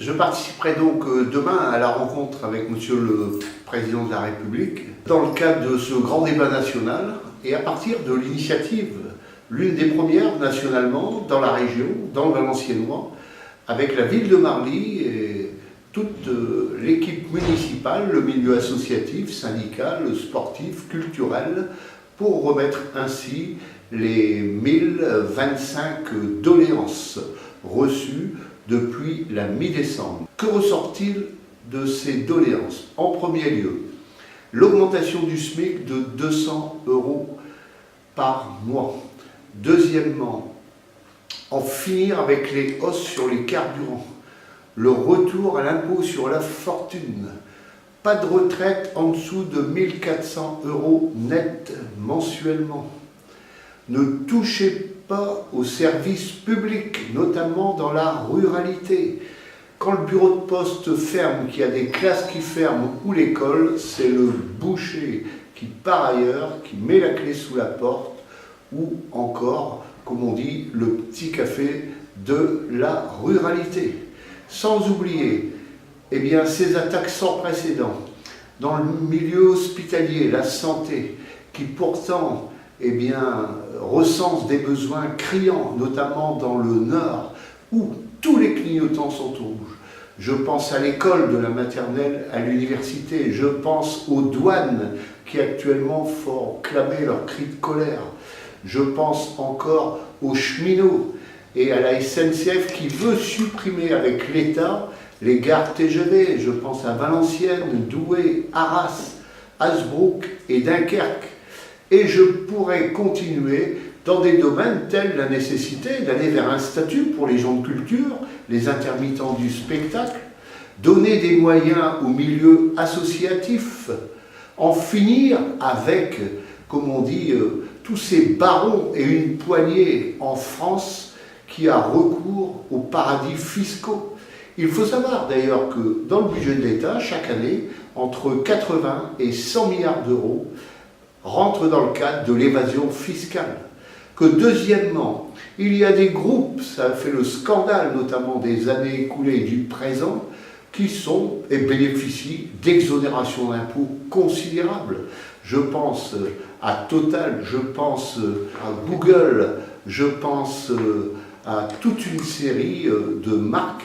Je participerai donc demain à la rencontre avec Monsieur le Président de la République dans le cadre de ce grand débat national et à partir de l'initiative, l'une des premières nationalement dans la région, dans le Valenciennois, avec la ville de Marly et toute l'équipe municipale, le milieu associatif, syndical, sportif, culturel, pour remettre ainsi les 1025 doléances reçues depuis la mi-décembre. Que ressort-il de ces doléances? En premier lieu, l'augmentation du SMIC de 200 € par mois. Deuxièmement, en finir avec les hausses sur les carburants. Le retour à l'impôt sur la fortune. Pas de retraite en dessous de 1400 € net mensuellement. Ne touchez pas aux services publics, notamment dans la ruralité. Quand le bureau de poste ferme, qu'il y a des classes qui ferment ou l'école, c'est le boucher qui part ailleurs, qui met la clé sous la porte, ou encore, comme on dit, le petit café de la ruralité. Sans oublier ces attaques sans précédent dans le milieu hospitalier, la santé, qui pourtant recense des besoins criants, notamment dans le Nord, où tous les clignotants sont au rouge. Je pense à l'école de la maternelle à l'université, je pense aux douanes qui actuellement font clamer leurs cris de colère. Je pense encore aux cheminots et à la SNCF qui veut supprimer avec l'État les gares TGV. Je pense à Valenciennes, Douai, Arras, Hasbrook et Dunkerque. Et je pourrais continuer dans des domaines tels la nécessité d'aller vers un statut pour les gens de culture, les intermittents du spectacle, donner des moyens au milieu associatif, en finir avec, comme on dit, tous ces barons et une poignée en France qui a recours aux paradis fiscaux. Il faut savoir d'ailleurs que dans le budget de l'État, chaque année, entre 80 et 100 milliards d'euros rentrent dans le cadre de l'évasion fiscale. Que deuxièmement, il y a des groupes, ça a fait le scandale notamment des années écoulées et du présent, qui sont et bénéficient d'exonérations d'impôts considérables. Je pense à Total, je pense à Google, je pense à toute une série de marques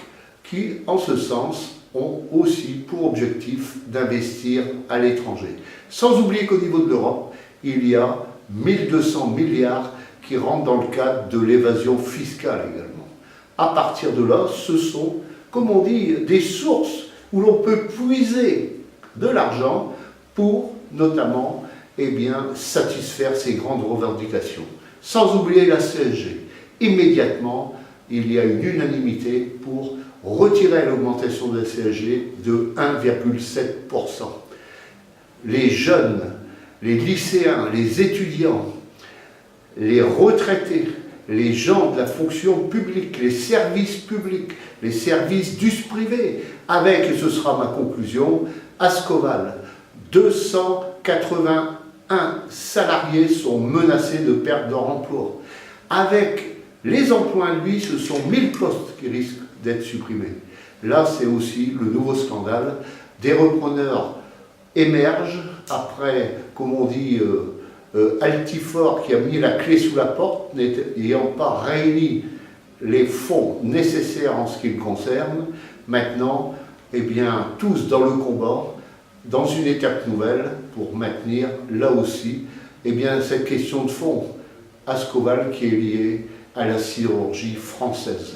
qui, en ce sens, ont aussi pour objectif d'investir à l'étranger. Sans oublier qu'au niveau de l'Europe, il y a 1200 milliards qui rentrent dans le cadre de l'évasion fiscale également. À partir de là, ce sont, comme on dit, des sources où l'on peut puiser de l'argent pour, notamment, satisfaire ces grandes revendications. Sans oublier la CSG. Immédiatement, il y a une unanimité pour retirer l'augmentation de la CSG de 1,7%. Les jeunes, les lycéens, les étudiants, les retraités, les gens de la fonction publique, les services publics, les services du privé, avec, et ce sera ma conclusion, Ascoval, 281 salariés sont menacés de perte de leur emploi. Avec les emplois induits, ce sont 1000 postes qui risquent d'être supprimés. Là, c'est aussi le nouveau scandale. Des repreneurs émergent après, comme on dit, Altifort qui a mis la clé sous la porte, n'ayant pas réuni les fonds nécessaires en ce qui le concerne. Maintenant, tous dans le combat, dans une étape nouvelle pour maintenir là aussi cette question de fond Ascoval qui est liée à la sidérurgie française.